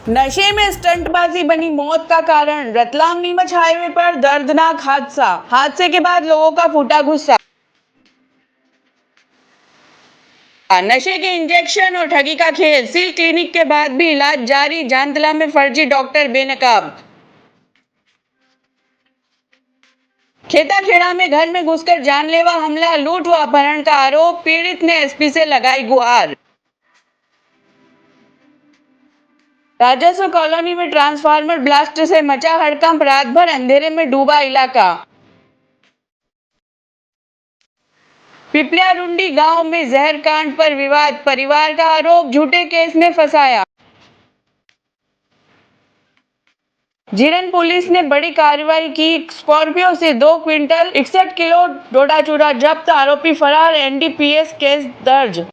नशे में स्टंटबाजी बनी मौत का कारण। रतलाम नीमच हाईवे पर दर्दनाक हादसे के बाद लोगों का फूटा गुस्सा। नशे के इंजेक्शन और ठगी का खेल। सील क्लिनिक के बाद भी इलाज जारी। जानतला में फर्जी डॉक्टर बेनकाब। खेताखेड़ा में घर में घुसकर जानलेवा हमला, लूट व अपहरण का आरोप। पीड़ित ने एसपी से लगाई गुहार। राजस्व कॉलोनी में ट्रांसफार्मर ब्लास्ट से मचा हड़कंप। रात भर अंधेरे में डूबा इलाका। पिपलियारुंडी गांव में जहर कांड पर विवाद। परिवार का आरोप झूठे केस में फंसाया। जीरन पुलिस ने बड़ी कार्रवाई की। स्कॉर्पियो से 2 क्विंटल 61 किलो डोडा चूरा जब्त। आरोपी फरार। एनडीपीएस केस दर्ज।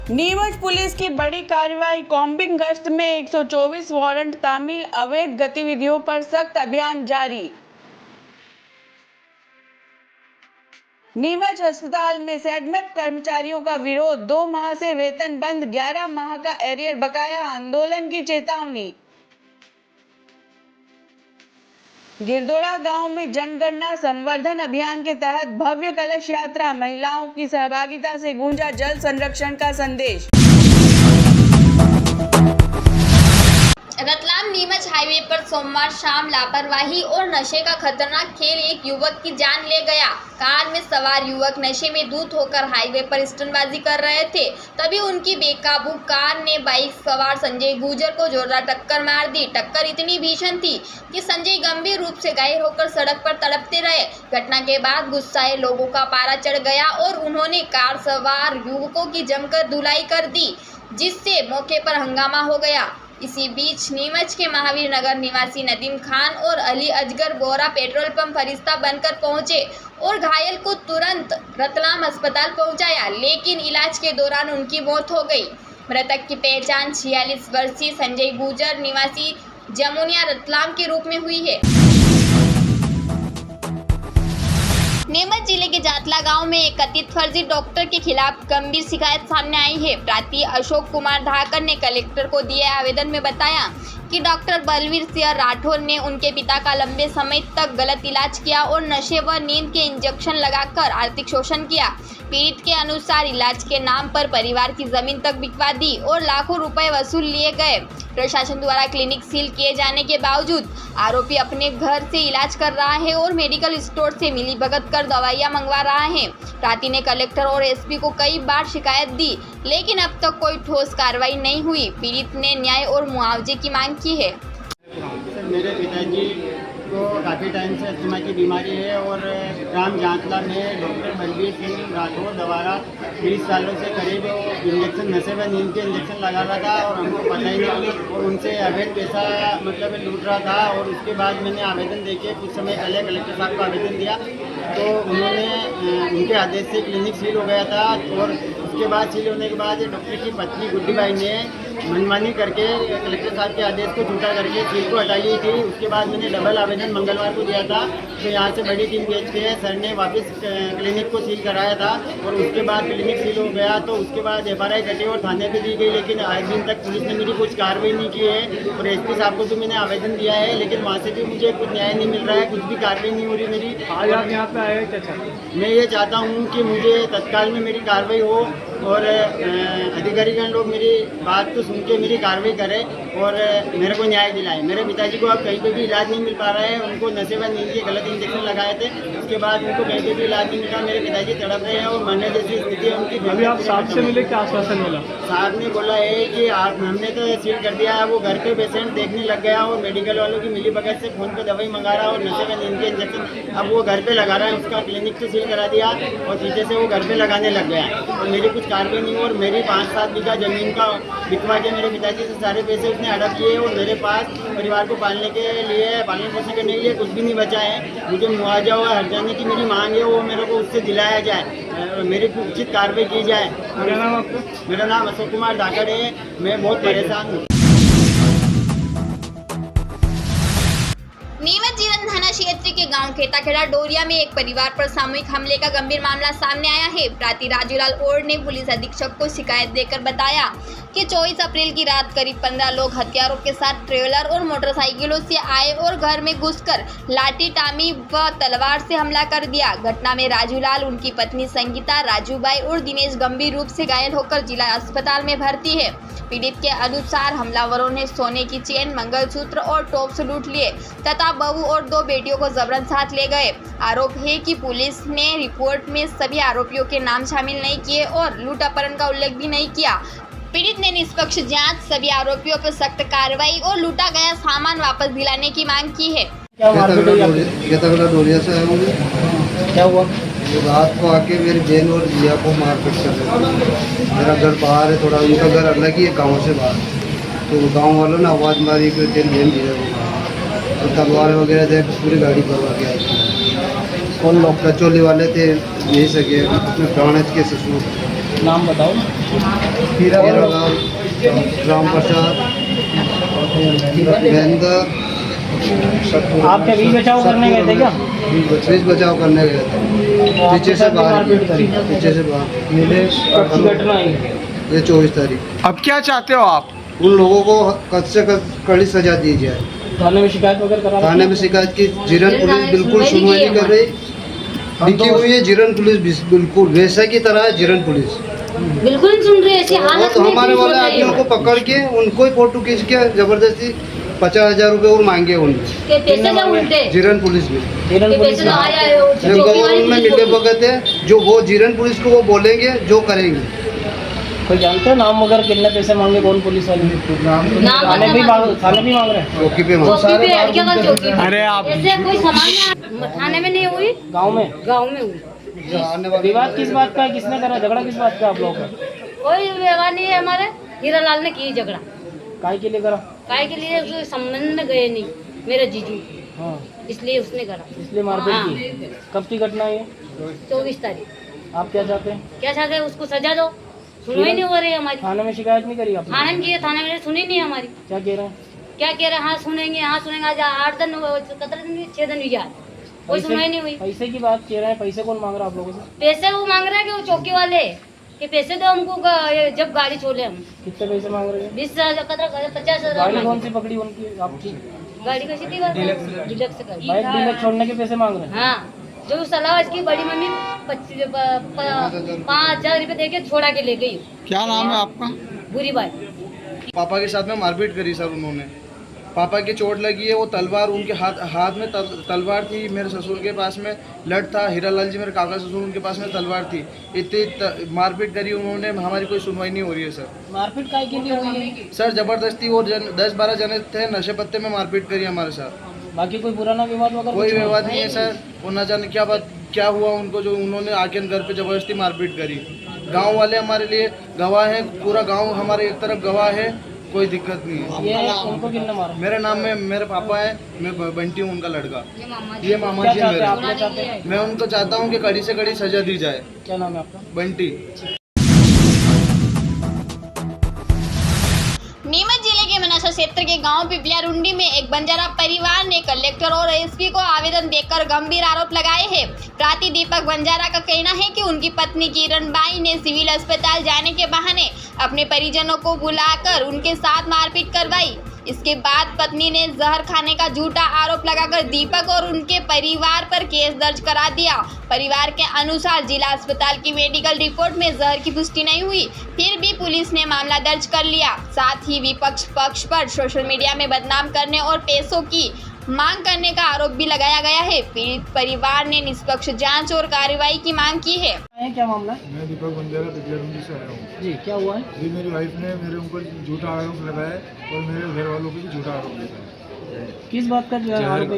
नीमच पुलिस की बड़ी कार्रवाई। कॉम्बिंग गश्त में 124 वारंट तामील। अवैध गतिविधियों पर सख्त अभियान जारी। नीमच अस्पताल में सेडमेप कर्मचारियों का विरोध। 2 माह से वेतन बंद। 11 माह का एरियर बकाया। आंदोलन की चेतावनी। गिरदोड़ा गांव में जनगणना संवर्धन अभियान के तहत भव्य कलश यात्रा। महिलाओं की सहभागिता से गूंजा जल संरक्षण का संदेश। रतलाम नीमच हाईवे पर सोमवार शाम लापरवाही और नशे का खतरनाक खेल एक युवक की जान ले गया। कार में सवार युवक नशे में धुत होकर हाईवे पर स्टंटबाजी कर रहे थे, तभी उनकी बेकाबू कार ने बाइक सवार संजय गुर्जर को जोरदार टक्कर मार दी। टक्कर इतनी भीषण थी कि संजय गंभीर रूप से घायल होकर सड़क पर तड़पते रहे। घटना के बाद गुस्साए लोगों का पारा चढ़ गया और उन्होंने कार सवार युवकों की जमकर धुलाई कर दी, जिससे मौके पर हंगामा हो गया। इसी बीच नीमच के महावीर नगर निवासी नदीम खान और अली अजगर बोरा पेट्रोल पंप फरिश्ता बनकर पहुंचे और घायल को तुरंत रतलाम अस्पताल पहुंचाया, लेकिन इलाज के दौरान उनकी मौत हो गई। मृतक की पहचान 46 वर्षीय संजय गुर्जर निवासी जमुनिया रतलाम के रूप में हुई है। नीमच जिले के जातला गांव में एक कथित फर्जी डॉक्टर के खिलाफ गंभीर शिकायत सामने आई है। प्रार्थी अशोक कुमार धाकर ने कलेक्टर को दिए आवेदन में बताया कि डॉक्टर बलवीर सिंह राठौर ने उनके पिता का लंबे समय तक गलत इलाज किया और नशे व नींद के इंजेक्शन लगाकर आर्थिक शोषण किया। पीड़ित के अनुसार इलाज के नाम पर परिवार की जमीन तक बिकवा दी और लाखों रुपए वसूल लिए गए। प्रशासन द्वारा क्लिनिक सील किए जाने के बावजूद आरोपी अपने घर से इलाज कर रहा है और मेडिकल स्टोर से मिलीभगत कर दवाइयां मंगवा रहा है। प्रार्थी ने कलेक्टर और एसपी को कई बार शिकायत दी, लेकिन अब तक कोई ठोस कार्रवाई नहीं हुई। पीड़ित ने न्याय और मुआवजे की मांग की है। मेरे पिताजी को काफ़ी टाइम से अस्थमा की बीमारी है और ग्राम जांतला में डॉक्टर बलवीर सिंह राठौर द्वारा 20 सालों से करीब इंजेक्शन नशे व नींद के इंजेक्शन लगा रहा था और हमको पता ही नहीं और उनसे अवैध पैसा मतलब लूट रहा था। और उसके बाद मैंने आवेदन देके कुछ समय पहले कलेक्टर साहब को आवेदन दिया तो उन्होंने उनके आदेश से क्लिनिक सील हो गया था। और उसके बाद सील होने के बाद डॉक्टर की पत्नी गुड्डी बाई ने मनमानी करके कलेक्टर साहब के आदेश को झूठा करके सील को हटा ली थी। उसके बाद मैंने डबल आवेदन मंगलवार को दिया था, तो यहाँ से बड़ी टीम भेज के सर ने वापस क्लिनिक को सील कराया था और उसके बाद क्लिनिक सील हो गया। तो उसके बाद FRI कटी और थाने पे दी गई, लेकिन आज दिन तक पुलिस ने मेरी कुछ कार्रवाई नहीं की है। और SP साहब को भी मैंने आवेदन दिया है, लेकिन वहाँ से भी मुझे कुछ न्याय नहीं मिल रहा है, कुछ भी कार्रवाई नहीं हो रही मेरी। आज आप यहाँ पे आए क्या चाहते हैं? मैं ये चाहता हूँ कि मुझे तत्काल में मेरी कार्रवाई हो और अधिकारीगण लोग मेरी बात को सुन के मेरी कार्रवाई करें और मेरे को न्याय दिलाएं। मेरे पिताजी को अब कहीं पे भी इलाज नहीं मिल पा रहा है। उनको नशे व नींद के गलत इंजेक्शन लगाए थे, उसके बाद उनको कहीं पे भी इलाज नहीं मिला। मेरे पिताजी तड़प रहे हैं और मरने जैसी स्थिति है उनकी। अभी आप साहब से मिले, क्या आश्वासन मिला? साहब ने बोला है कि हमने तो सील कर दिया है, वो घर पे पेशेंट देखने लग गया और मेडिकल वालों की मिलीभगत से फ़ोन पे दवाई मंगा रहा और नशे व नींद के इंजेक्शन अब वो घर पे लगा रहा है। उसका क्लिनिक तो सील करा दिया और पीछे से वो घर पे लगाने लग गया और मेरी कुछ कार्रवाई नहीं। और मेरी 5-7 बीघा जमीन का बिकवा के मेरे पिताजी से सारे पैसे उसने हड़प किए और मेरे पास परिवार को पालने के लिए, पालन पोषण करने के लिए कुछ भी नहीं बचा है। मुझे मुआवजा और हर्जाने की मेरी मांग है, वो मेरे को उससे दिलाया जाए, मेरी उचित कार्रवाई की जाए। क्या नाम आपका? मेरा नाम अशोक कुमार धाकड़ है। मैं बहुत परेशान हूँ। नीमच जीवन थाना क्षेत्र के गांव खेताखेड़ा डोरिया में एक परिवार पर सामूहिक हमले का गंभीर मामला सामने आया है। प्रार्थी राजूलाल ओर ने पुलिस अधीक्षक को शिकायत देकर बताया कि 24 अप्रैल की रात करीब 15 लोग हथियारों के साथ ट्रेलर और मोटरसाइकिलों से आए और घर में घुसकर लाठी टामी व तलवार से हमला कर दिया। घटना में राजूलाल, उनकी पत्नी संगीता, राजूभाई और दिनेश गंभीर रूप से घायल होकर जिला अस्पताल में भर्ती है। पीड़ित के अनुसार हमलावरों ने सोने की चेन, मंगलसूत्र और टॉप्स लूट लिए तथा बहू और 2 बेटियों को जबरन साथ ले गए। आरोप है कि पुलिस ने रिपोर्ट में सभी आरोपियों के नाम शामिल नहीं किए और लूट अपहरण का उल्लेख भी नहीं किया। पीड़ित ने निष्पक्ष जांच, सभी आरोपियों पर सख्त कार्रवाई और लूटा गया सामान वापस दिलाने की मांग की है। क्या मारपीट हुई आपकी? ये तगड़ा डोरिया से आया हूँ। क्या हुआ? रात को आके मेरी बहन और जिया को मारपीट कर रहे थे। मेरा घर बाहर है, थोड़ा उनका घर अलग ही है गांव से बाहर। तो गांव वालों ने आवाज़ मारी कि तेरी बहन जिया को, तो तलवार वगैरह थे, पूरी गाड़ी करवा के आए। कौन लोग? कचौली वाले थे, यही सके अपने प्राणज के ससुर। नाम बताओ। हीरालाल, राम प्रसाद, महेंद्र। आप क्या बीच बचाव करने गए थे क्या? बीच बचाव करने गए थे, पीछे से बाहर, पीछे से बाहर मिले। कब की घटना है? ये 24 तारीख। अब क्या चाहते हो आप? उन लोगों को कद से कड़ी सजा दी जाए। थाने में शिकायत वगैरह करा? थाने में शिकायत की, जीरन पुलिस बिल्कुल सुनवाई नहीं कर रही। लिखी हुई है जीरन पुलिस, बिल्कुल वैसा की तरह है जीरन पुलिस, बिल्कुल सुन रहे ऐसी हालत तो में हमारे वाले आदमियों को पकड़ के उनको ही फोटो खींच के जबरदस्ती 50,000 रुपये और मांगे उनसे के पैसे जो उल्टे जीरन पुलिस में। के पैसे तो आया है जो गवर्नमेंट में मिले भगत है, जो वो जीरन पुलिस को वो बोलेंगे जो करेंगे। कोई जानते हो नाम वगैरह कितने पैसे मांगे? कौन पुलिस वाले? थाने भी मांग रहे हैं। चौकी पे चौकी पे अड़के का चौकी पे। अरे आप ऐसे कोई सामान थाने में नहीं हुई, गाँव में हुई। विवाद किस बात का है? किसने करा झगड़ा? किस बात का आप लोगों का? कोई व्यवहार नहीं है हमारे। हीरालाल ने की झगड़ा, काय के लिए करा? काय के लिए उसके संबंध में गए नहीं मेरे जीजू, हाँ, इसलिए उसने करा। इसलिए मारपीट की। कब की घटना है ये? 24 तारीख। आप क्या चाहते हैं? क्या चाहते हैं? उसको सजा दो। सुनवाई नहीं हो रही हमारी। थाने में शिकायत नहीं करी आपने? थाने में की, थाने में सुनी नहीं हमारी। क्या कह रहे हैं? क्या कह रहे हैं? हाँ सुनेंगे, हाँ सुनेंगे। आज 8 दिन 17 दिन 6 दिन हुई, आज कोई सुनवाई नहीं हुई। पैसे की बात कह रहे हैं। पैसे कौन मांग रहा है आप लोगों से? पैसे वो मांग रहे हैं कि वो चौकी वाले कि पैसे दो हमको जब गाड़ी छोड़े हम। कितने पैसे मांग रहे हैं? 20,000 50,000 गाड़ी कौन सी पकड़ी उनकी आपकी? गाड़ी कैसी थी? डिलक्स गाड़ी। बाइक डीलक्स छोड़ने के पैसे मांग रहे हैं? हाँ, जो सलाह इसकी बड़ी मम्मी 5,000 रुपये दे के छोड़ा के ले गई। क्या नाम है आपका? बुरी बात। पापा के साथ में मारपीट करी सर उन्होंने। पापा की चोट लगी है, वो तलवार उनके हाथ में तलवार थी। मेरे ससुर के पास में लठ था, हीरालाल जी मेरे काका ससुर, उनके पास में तलवार थी। इतनी मारपीट करी उन्होंने, हमारी कोई सुनवाई नहीं हो रही है सर। मारपीट काय के लिए हुई है? सर जबरदस्ती, और 10-12 जने थे, नशे पत्ते में मारपीट करी हमारे साथ। बाकी कोई पुराना विवाद वगैरह? कोई विवाद नहीं है सर। वो न जाने क्या हुआ उनको, जो उन्होंने आके घर पे जबरदस्ती मारपीट करी। गाँव वाले हमारे लिए गवाह है, पूरा गाँव हमारे एक तरफ गवाह है, कोई दिक्कत नहीं है। ये उनको किसने मारा? मेरे नाम में मेरे पापा है, मैं बंटी हूँ उनका लड़का। ये मामा क्या जी चाहते हैं आप? मेरे। क्या चाहते हैं? मैं उनको चाहता हूँ कि कड़ी से कड़ी सजा दी जाए। क्या नाम है आपका? बंटी। नीमच जिले के मनासा क्षेत्र के गांव पिपलियारुंडी में एक बंजारा परिवार ने कलेक्टर और एसपी को आवेदन देकर गंभीर आरोप लगाए हैं। प्राति दीपक बंजारा का कहना है कि उनकी पत्नी किरण बाई ने सिविल अस्पताल जाने के बहाने अपने परिजनों को बुलाकर उनके साथ मारपीट करवाई। इसके बाद पत्नी ने जहर खाने का झूठा आरोप लगाकर दीपक और उनके परिवार पर केस दर्ज करा दिया। परिवार के अनुसार जिला अस्पताल की मेडिकल रिपोर्ट में जहर की पुष्टि नहीं हुई, फिर भी पुलिस ने मामला दर्ज कर लिया। साथ ही विपक्ष पक्ष पर सोशल मीडिया में बदनाम करने और पैसों की मांग करने का आरोप भी लगाया गया है। पीड़ित परिवार ने निष्पक्ष जांच और कार्रवाई की मांग की है। क्या मामला है? मैं दीपक बंजारा पिपलियारुंडी से आया हूँ जी, क्या हुआ है? जी, मेरी वाइफ ने मेरे ऊपर झूठा आरोप लगाया है और मेरे घर वालों पे भी झूठा आरोप लगाया है। किस बात का जो है आरोप है?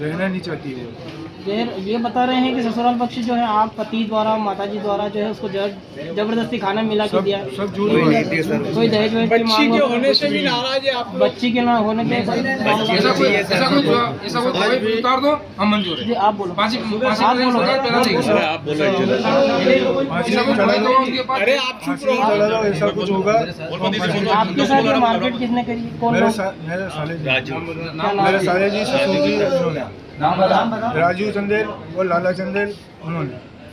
रहना नहीं चाहती वो। ये बता रहे हैं कि ससुराल पक्ष जो है आप पति द्वारा माताजी द्वारा जो है उसको जबरदस्ती खाना मिला के दिया। सब झूठ बात है। कोई दहेज वहेज की मांग के होने से भी नाराज है आप? बच्ची के ना होने के उतार दो, हम मंजूर जी, है। आप बोलो। अरे आप चुप रहो। ऐसा कुछ होगा। आपके साथ ये मारपीट किसने करी? कौन मेरे लोग? साले जी ससुर जी उन्होंने, राजू चंदेल और लाला चंदेल उन्होंने।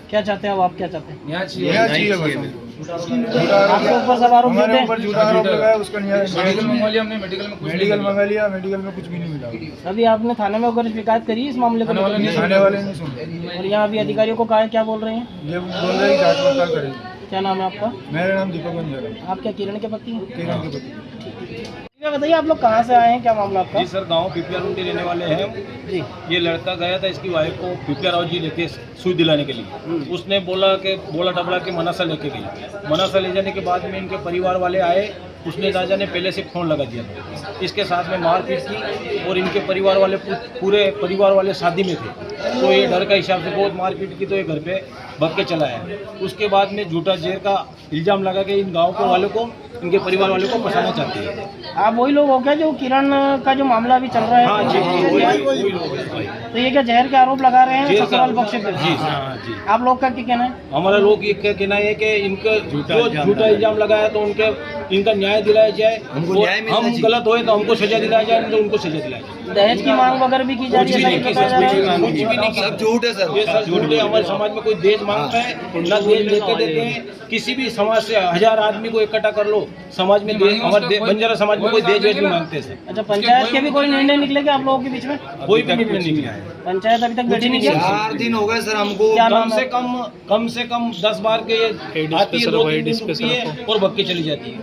क्या चाहते हैं अब, आप क्या चाहते हैं? न्याय न्याय चाहिए बस हमको। आपके ऊपर सब आरोप हमारे झूठे ऊपर झूठा आरोप लगाया, उसका न्याय मेडिकल मंगवा लिया हमने, मेडिकल में कुछ नहीं मेडिकल मिला। मंगा लिया, मेडिकल में कुछ भी नहीं मिला। अभी आपने थाने में होकर शिकायत करी है इस मामले को थाने वाले लेकर? थाने वाले नहीं सुन, और यहाँ अभी अधिकारियों को कहा है, क्या बोल रहे हैं? ये बोल रहे हैं जांच पड़ताल करेंगे। क्या नाम है आपका? मेरा नाम दीपक बंजारा है, आप क्या किरण के पति हैं? किरण के पति। क्या बताइए, आप लोग कहाँ से आए हैं, क्या मामला आपका? जी सर, गांव पीपीआर उनके रहने वाले हैं जी। ये लड़का गया था इसकी वाइफ को पीपीआर राव जी लेके सुई दिलाने के लिए। उसने बोला टबला के मनासा लेके गई। मनासा ले जाने के बाद में इनके परिवार वाले आए, उसने राजा ने पहले से फ़ोन लगा दिया था। इसके साथ में मारपीट की और इनके परिवार वाले पूरे परिवार वाले शादी में थे, तो ये डर का हिसाब से बहुत मारपीट की, तो ये घर पे भग के चला है। उसके बाद में झूठा जेर का इल्ज़ाम लगा के इन गाँव के वालों को, इनके परिवार वालों को फंसाना चाहते हैं। आप वही लोग हो क्या जो किरण का जो मामला अभी चल रहा है? हाँ जी, वही लोग हैं भाई। तो ये क्या जहर के आरोप लगा रहे हैं जेर का ससुराल पक्ष पे? जी हाँ जी। आप लोग का क्या कहना है? हमारा लोग ये कहना है कि इनका झूठा इल्जाम लगाया तो इनका न्याय दिलाया जाए। हम गलत होए तो हमको सजा दिलाया जाए, नहीं तो उनको सजा दिलाया जाए। दहेज की मांग वगैरह भी की जा रही है? कुछ भी नहीं किया। झूठ है सर, ये सब झूठ है। हमारे समाज में कोई दहेज मांगता है ना, दहेज लेके देते हैं। किसी भी समाज से 1000 आदमी को इकट्ठा कर लो, समाज में हमारे बंजारा समाज में कोई दहेज नहीं मांगते सर। अच्छा, पंचायत के भी कोई निर्णय निकलेगा आप लोगों के बीच में? कोई भी निर्णय नहीं किया है। पंचायत अभी तक बैठी नहीं किया? 4 दिन हो गए सर हमको। क्या कम नाम से है? कम 10 बार के ये आती है, 2-3 दिन रुकती है और भग के चली जाती है।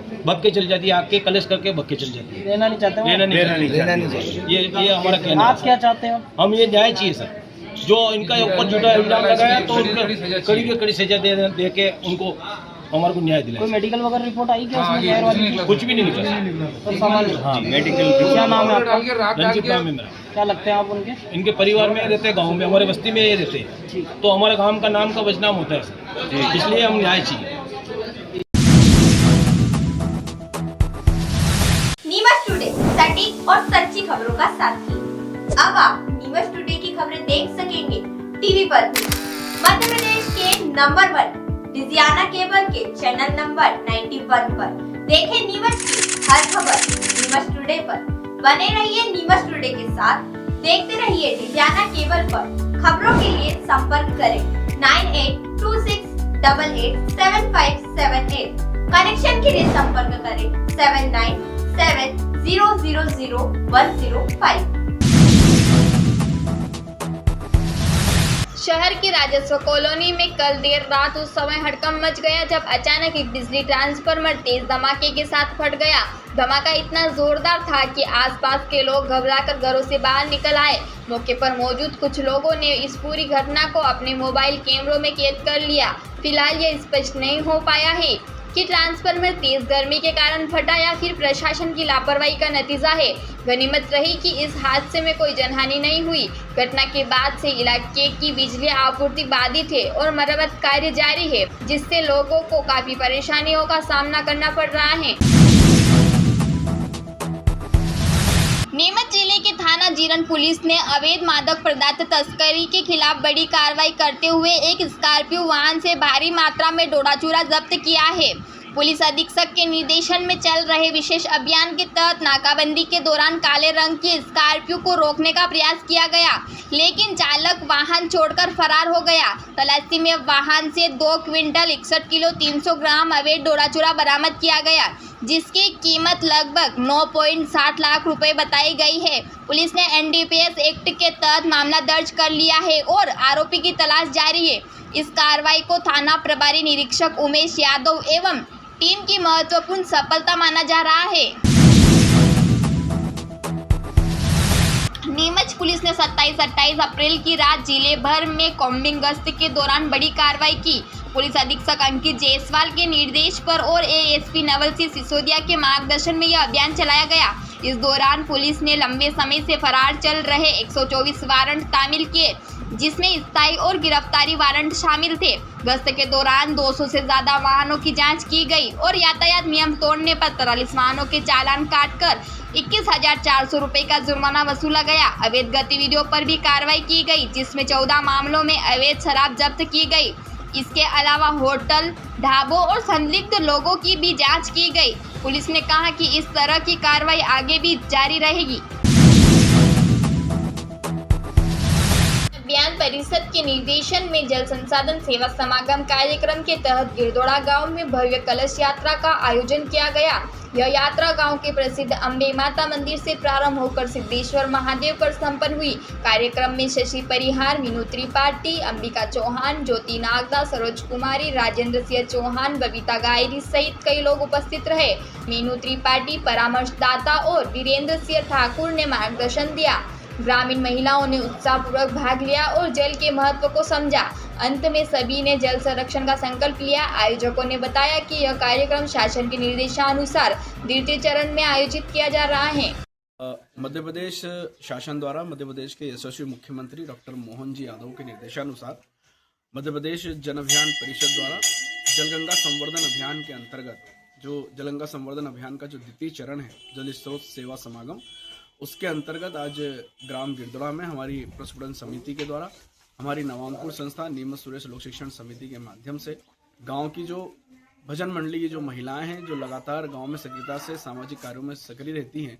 आके कलेश करके भग के चली जाती है। लेना नहीं चाहते हो? लेना नहीं चाहिए। ये हमारा कहना आप क्या चाहते हो? हम ये न्याय चाहिए सर। जो इनका ऊपर झूठा इल्जाम लगाया तो उनको कड़ी से कड़ी सजा दे के उनको हमारे को न्याय दिलाए। कोई मेडिकल वगैरह रिपोर्ट आई क्या उसमें जहर वाली? कुछ भी नहीं निकला। तो सामान्य। हाँ, मेडिकल क्या नाम है आपका? रंजीत नाम है मेरा। क्या लगते हैं आप उनके? इनके परिवार में रहते हैं, गाँव में, हमारे बस्ती में ये रहते हैं, तो हमारे गाँव का नाम का बदनाम होता है सर, इसलिए हम न्याय चाहिए। नीमच टुडे सटीक और सच्ची खबरों का साथी। अब आप नीमच टुडे की खबरें देख सकेंगे टीवी पर भी। मध्य प्रदेश के नंबर 1 डिजियाना केबल के चैनल नंबर 91 पर देखें नीमच की हर खबर नीमच टुडे पर। बने रहिए नीमच टुडे के साथ, देखते रहिए डिजियाना केबल पर। खबरों के लिए संपर्क करें 9826887578। कनेक्शन के लिए संपर्क करें 7970000105। शहर की राजस्व कॉलोनी में कल देर रात उस समय हड़कंप मच गया जब अचानक एक बिजली ट्रांसफार्मर तेज धमाके के साथ फट गया। धमाका इतना जोरदार था कि आसपास के लोग घबराकर घरों से बाहर निकल आए। मौके पर मौजूद कुछ लोगों ने इस पूरी घटना को अपने मोबाइल कैमरों में कैद कर लिया। फिलहाल ये स्पष्ट नहीं हो पाया है कि ट्रांसफार्मर तेज गर्मी के कारण फटा या फिर प्रशासन की लापरवाही का नतीजा है। गनीमत रही कि इस हादसे में कोई जनहानि नहीं हुई। घटना के बाद से इलाके की बिजली आपूर्ति बाधित है और मरम्मत कार्य जारी है, जिससे लोगों को काफी परेशानियों का सामना करना पड़ रहा है। नीमच जिले के थाना जीरन पुलिस ने अवैध मादक पदार्थ तस्करी के खिलाफ बड़ी कार्रवाई करते हुए एक स्कॉर्पियो वाहन से भारी मात्रा में डोडा चूरा जब्त किया है। पुलिस अधीक्षक के निर्देशन में चल रहे विशेष अभियान के तहत नाकाबंदी के दौरान काले रंग की स्कॉर्पियो को रोकने का प्रयास किया गया, लेकिन चालक वाहन छोड़कर फरार हो गया। तलाशी में वाहन से 2 क्विंटल 61 किलो 300 ग्राम अवैध डोडा चूरा बरामद किया गया, जिसकी कीमत लगभग 9.60 लाख रुपए बताई गई है। पुलिस ने NDPS एक्ट के तहत मामला दर्ज कर लिया है और आरोपी की तलाश जारी है। इस कार्रवाई को थाना प्रभारी निरीक्षक उमेश यादव एवं टीम की महत्वपूर्ण सफलता माना जा रहा है। नीमच पुलिस ने 27-28 अप्रैल की रात जिले भर में कॉम्बिंग गश्त के दौरान बड़ी कार्रवाई की। पुलिस अधीक्षक अंकित जायसवाल के निर्देश पर और ASP नवल सिंह सिसोदिया के मार्गदर्शन में यह अभियान चलाया गया। इस दौरान पुलिस ने लंबे समय से फरार चल रहे 124 वारंट तामील किए, जिसमें स्थायी और गिरफ्तारी वारंट शामिल थे। गश्त के दौरान 200 से ज्यादा वाहनों की जांच की गई और यातायात नियम तोड़ने पर 43 वाहनों के चालान काटकर 21,400 रुपए का जुर्माना वसूला गया। अवैध गतिविधियों पर भी कार्रवाई की गई, जिसमें 14 मामलों में अवैध शराब जब्त की गई। इसके अलावा होटल, ढाबों और संदिग्ध लोगों की भी जांच की गई। पुलिस ने कहा कि इस तरह की कार्रवाई आगे भी जारी रहेगी। अभियान परिषद के निर्देशन में जल संसाधन सेवा समागम कार्यक्रम के तहत गिरदोड़ा गांव में भव्य कलश यात्रा का आयोजन किया गया। यह यात्रा गांव के प्रसिद्ध अम्बे माता मंदिर से प्रारंभ होकर सिद्धेश्वर महादेव पर संपन्न हुई। कार्यक्रम में शशि परिहार, मीनू त्रिपाठी, अंबिका चौहान, ज्योति नागदा, सरोज कुमारी, राजेंद्र सिंह चौहान, बबीता गायरी सहित कई लोग उपस्थित रहे। मीनू त्रिपाठी परामर्शदाता और वीरेंद्र सिंह ठाकुर ने मार्गदर्शन दिया। ग्रामीण महिलाओं ने उत्साहपूर्वक भाग लिया और जल के महत्व को समझा। अंत में सभी ने जल संरक्षण का संकल्प लिया। आयोजकों ने बताया कि यह कार्यक्रम शासन के निर्देशानुसार द्वितीय चरण में आयोजित किया जा रहा है। मध्य प्रदेश शासन द्वारा मध्य प्रदेश के यशस्वी मुख्यमंत्री डॉक्टर मोहन जी यादव के निर्देशानुसार मध्य प्रदेश जन अभियान परिषद द्वारा जलगंगा संवर्धन अभियान के अंतर्गत जो जलगंगा संवर्धन अभियान का जो द्वितीय चरण है जल स्रोत सेवा समागम, उसके अंतर्गत आज ग्राम गिरदोड़ा में हमारी प्रस्फुटन समिति के द्वारा हमारी नवांकुर संस्था नीमच सुरेश लोक शिक्षण समिति के माध्यम से गांव की जो भजन मंडली की जो महिलाएं हैं जो लगातार गांव में सक्रियता से सामाजिक कार्यों में सक्रिय रहती हैं,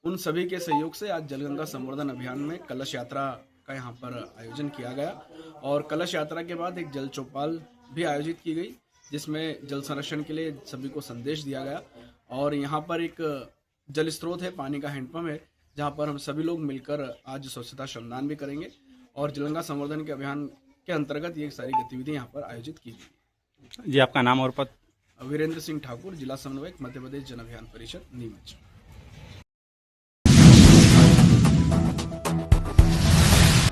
उन सभी के सहयोग से आज जलगंगा संवर्धन अभियान में कलश यात्रा का यहाँ पर आयोजन किया गया और कलश यात्रा के बाद एक जल चौपाल भी आयोजित की गई जिसमें जल संरक्षण के लिए सभी को संदेश दिया गया। और यहाँ पर एक जल स्रोत है, पानी का हैंडपंप है, जहाँ पर हम सभी लोग मिलकर आज स्वच्छता श्रमदान भी करेंगे और जलगंगा संवर्धन के अभियान के अंतर्गत ये सारी गतिविधियाँ यहाँ पर आयोजित की गई। जी, आपका नाम और पद? वीरेंद्र सिंह ठाकुर, जिला समन्वयक, मध्य प्रदेश जन अभियान परिषद, नीमच।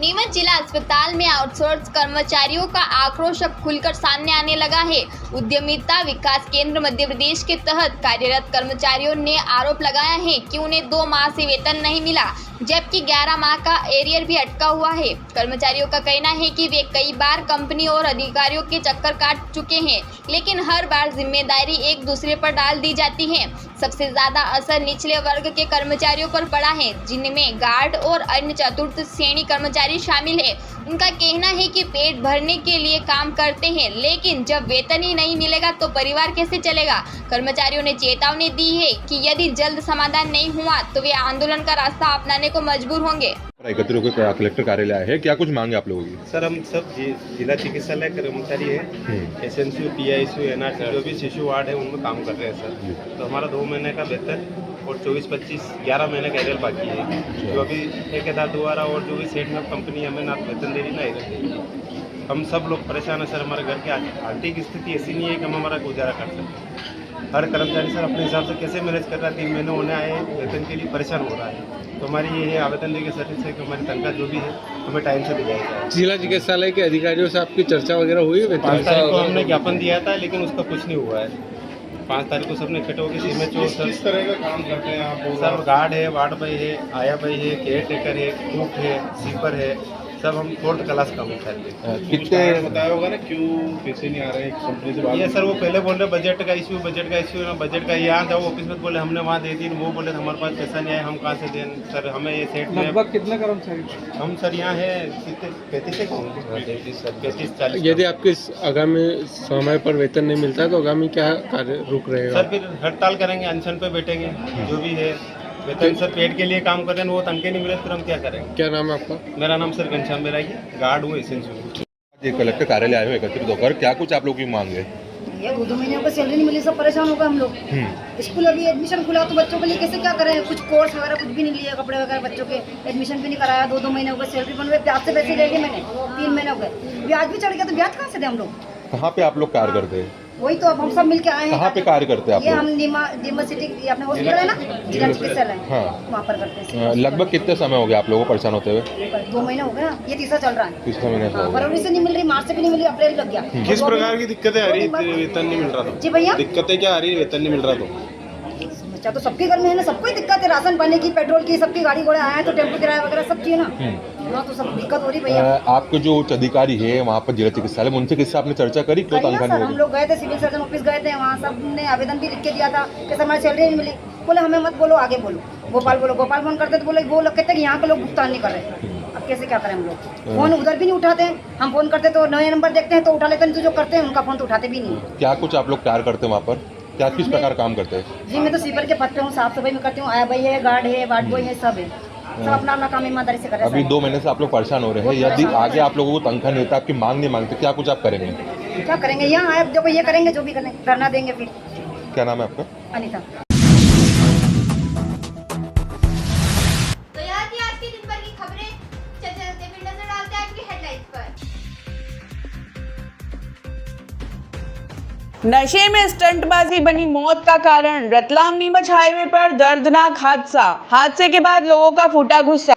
नीमच जिला अस्पताल में आउटसोर्स कर्मचारियों का आक्रोश अब खुलकर सामने आने लगा है। उद्यमिता विकास केंद्र मध्य प्रदेश के तहत कार्यरत कर्मचारियों ने आरोप लगाया है कि उन्हें 2 माह से वेतन नहीं मिला, जबकि 11 माह का एरियर भी अटका हुआ है। कर्मचारियों का कहना है कि वे कई बार कंपनी और अधिकारियों के चक्कर काट चुके हैं, लेकिन हर बार जिम्मेदारी एक दूसरे पर डाल दी जाती है। सबसे ज्यादा असर निचले वर्ग के कर्मचारियों पर पड़ा है, जिनमें गार्ड और अन्य चतुर्थ श्रेणी कर्मचारी शामिल है। उनका कहना है कि पेट भरने के लिए काम करते हैं, लेकिन जब वेतन ही नहीं मिलेगा तो परिवार कैसे चलेगा। कर्मचारियों ने चेतावनी दी है कि यदि जल्द समाधान नहीं हुआ तो वे आंदोलन का रास्ता अपनाने को मजबूर होंगे। एकत्रित होकर कलेक्टर कार्यालय आए हैं, क्या कुछ मांगे आप लोगों की? सर, हम सब जिला चिकित्सालय कर्मचारी है, एसएनसीयू, पीआईसीयू, एनआरसी जो भी शिशु वार्ड है उनमें काम कर रहे हैं सर। तो हमारा 2 महीने का वेतन और 24-25 11 महीने का एरियर बाकी है। जो अभी ठेकेदार द्वारा और जो भी सेट में कंपनी हमें ना वेतन दे रही ना एरियर दे रही। हम सब लोग परेशान है सर। हमारे घर की आर्थिक स्थिति ऐसी नहीं है कि हम हमारा गुजारा कर सकते। हर कर्मचारी सर अपने हिसाब से कैसे मैनेज कर रहा है, 3 महीने होने आए वेतन के लिए परेशान हो रहा है। तो हमारी ये आवेदन देगी सर्विस है कि हमारी तनख्वाह जो भी है हमें टाइम से दी जाएगी। जिला चिकित्सालय के अधिकारियों से आपकी चर्चा वगैरह हुई? 5 तारीख को हमने ज्ञापन दिया था, लेकिन उसका कुछ नहीं हुआ है। 5 तारीख को सबने इकट्ठे होकर सीएमएचओ किस तरह का काम करते हैं आप? सर, गार्ड है, वार्ड बॉय है, आया बॉय है, केयर टेकर है, कुक है, स्वीपर है, सब हम 4th क्लास काम करते हैं। कितने बताया होगा ना क्यों पैसे नहीं आ रहे कंपनी से? ये सर वो पहले बोल रहे बजट का इश्यू ना बजट का। यहाँ जाओ ऑफिस में बोले हमने वहाँ दे दी, वो बोले हमारे पास पैसा नहीं आया, हम कहाँ से दें सर। हमें ये सेट में लगभग कितने कर्मचारी? हम सर यहाँ है 35-40। यदि आपके आगामी समय पर वेतन नहीं मिलता है तो आगामी क्या कार्य रुक रहेगा? सर फिर हड़ताल करेंगे, अनशन पे बैठेंगे। जो भी है वेतन सर पेट के लिए काम कर रहे हैं, वो तनखे नहीं मिले फिर हम क्या करेंगे। क्या नाम है आपका? मेरा नाम सर घनश्याम बेरागी, गार्ड हूँ एसएनसीयू। कलेक्टर कार्यालय आए हुए एकत्रित होकर, क्या कुछ आप लोग की मांग है? ये 2 महीने को सैलरी नहीं मिली, सब परेशान हो गए हम लोग। स्कूल अभी एडमिशन खुला तो बच्चों के लिए कैसे क्या करें? कुछ कोर्स वगैरह कुछ भी नहीं लिया, कपड़े वगैरह बच्चों के एडमिशन भी नहीं कराया। 2 महीने हो गए, सैलरी बन गई, ब्याज से पैसे ले लिए मैंने। 3 महीने हो गए, ब्याज भी चढ़ गया तो ब्याज कहाँ से दे हम लोग? कहाँ पे आप लोग कार्य करते हैं? वही तो अब हम सब मिलके आए हैं। कहाँ पे कार्य करते हैं आप ये लोग? हम नीमा सिटी अपने हॉस्पिटल है ना, जिला चिकित्सालय, हाँ, वहाँ पर करते हैं। लगभग कितने समय हो गया आप लोगों को परेशान होते हुए? 2 महीने हो गए ना, ये तीसरा चल रहा है। 3 महीने से हो गया। फरवरी से नहीं मिल रही, मार्च से भी नहीं मिल रही, अप्रैल लग गया। किस प्रकार की दिक्कतें आ रही? वेतन नहीं मिल रहा था? जी भैया, दिक्कतें क्या आ रही? वेतन नहीं मिल रहा तो बच्चा तो सबके घर में है ना, सबको ही दिक्कत है। राशन पानी की, पेट्रोल की, सबकी गाड़ी घोड़ा आया तो टेम्पो किराया वगैरह सब चाहिए ना, हाँ, तो सब दिक्कत हो रही भैया। आपके जो उच्च अधिकारी है वहाँ पर जिला चिकित्सालय में, उनसे किससे आपने चर्चा करी? क्यों तनख्वाह नहीं हम लोग गए थे, सिविल सर्जन ऑफिस गए थे, वहाँ सब ने आवेदन भी लिख के दिया था कि सर हमारी सैलरी नहीं मिली। बोले हमें मत बोलो, आगे बोलो, गोपाल बोलो। गोपाल फोन करते तो बोले वो लोग कहते हैं कि यहाँ के लोग भुगतान नहीं कर रहे। अब कैसे क्या करें हम लोग? फोन उधर भी नहीं उठाते हैं, हम फोन करते तो नए नंबर देखते हैं तो उठा लेते हैं, तो जो करते हैं उनका फोन तो उठाते भी नहीं। क्या कुछ आप लोग कार्य करते हैं वहाँ पर? क्या किस प्रकार काम करते हैं? जी मैं तो स्वीपर के पद पे हूँ, साफ सफाई में करती हूँ। आया भाई है, गार्ड है, वार्ड बॉय है, सब है। सब अपना अपना काम ईमानदारी से कर रहे हैं अभी सब। 2 महीने से आप लोग परेशान हो रहे हैं, यदि आगे आप लोगों को तनख्वाह नहीं होता, आपकी मांग नहीं मांगते, क्या कुछ आप करेंगे? क्या करेंगे, यहाँ आए देखो ये करेंगे जो भी करें, धरना देंगे फिर। क्या नाम है आपका? अनीता। तो यह थी आज की दिन भर की खबरें। चलते फिर नजर डालते हैं आज की हेडलाइंस पर। नशे में स्टंटबाजी बनी मौत का कारण। रतलाम नीमच हाईवे पर दर्दनाक हादसा। हादसे के बाद लोगों का फूटा गुस्सा।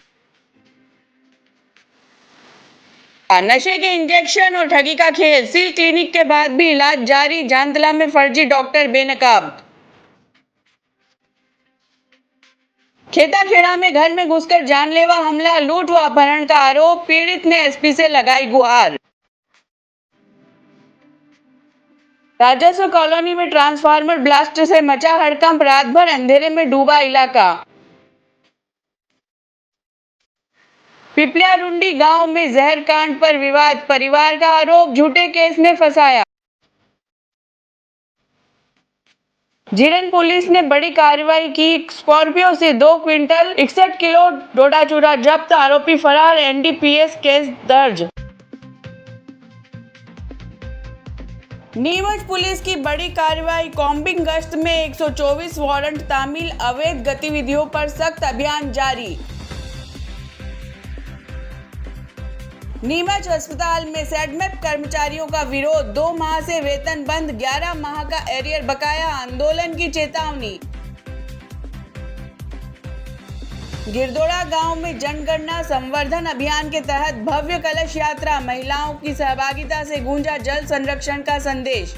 नशे के इंजेक्शन और ठगी का खेल। सिल क्लिनिक के बाद भी इलाज जारी। जानतला में फर्जी डॉक्टर बेनकाब। खेताखेड़ा में घर में घुसकर जानलेवा हमला, लूट व अपहरण का आरोप। पीड़ित ने एसपी से लगाई गुहार। राजस्व कॉलोनी में ट्रांसफार्मर ब्लास्ट से मचा हड़कंप। रात भर अंधेरे में डूबा इलाका। पिपलिया रुंडी गांव में जहर कांड पर विवाद। परिवार का आरोप झूठे केस में फंसाया। जीरन पुलिस ने बड़ी कार्रवाई की। स्कॉर्पियो से 2 क्विंटल 61 किलो डोडा चूरा जब्त। आरोपी फरार। एनडीपीएस केस दर्ज। नीमच पुलिस की बड़ी कार्रवाई। कॉम्बिंग गश्त में 124 वारंट तामील। अवैध गतिविधियों पर सख्त अभियान जारी। नीमच अस्पताल में सेडमेप कर्मचारियों का विरोध। 2 माह से वेतन बंद। 11 माह का एरियर बकाया। आंदोलन की चेतावनी। गिरदोड़ा गांव में जनगणना संवर्धन अभियान के तहत भव्य कलश यात्रा। महिलाओं की सहभागिता से गूंजा जल संरक्षण का संदेश।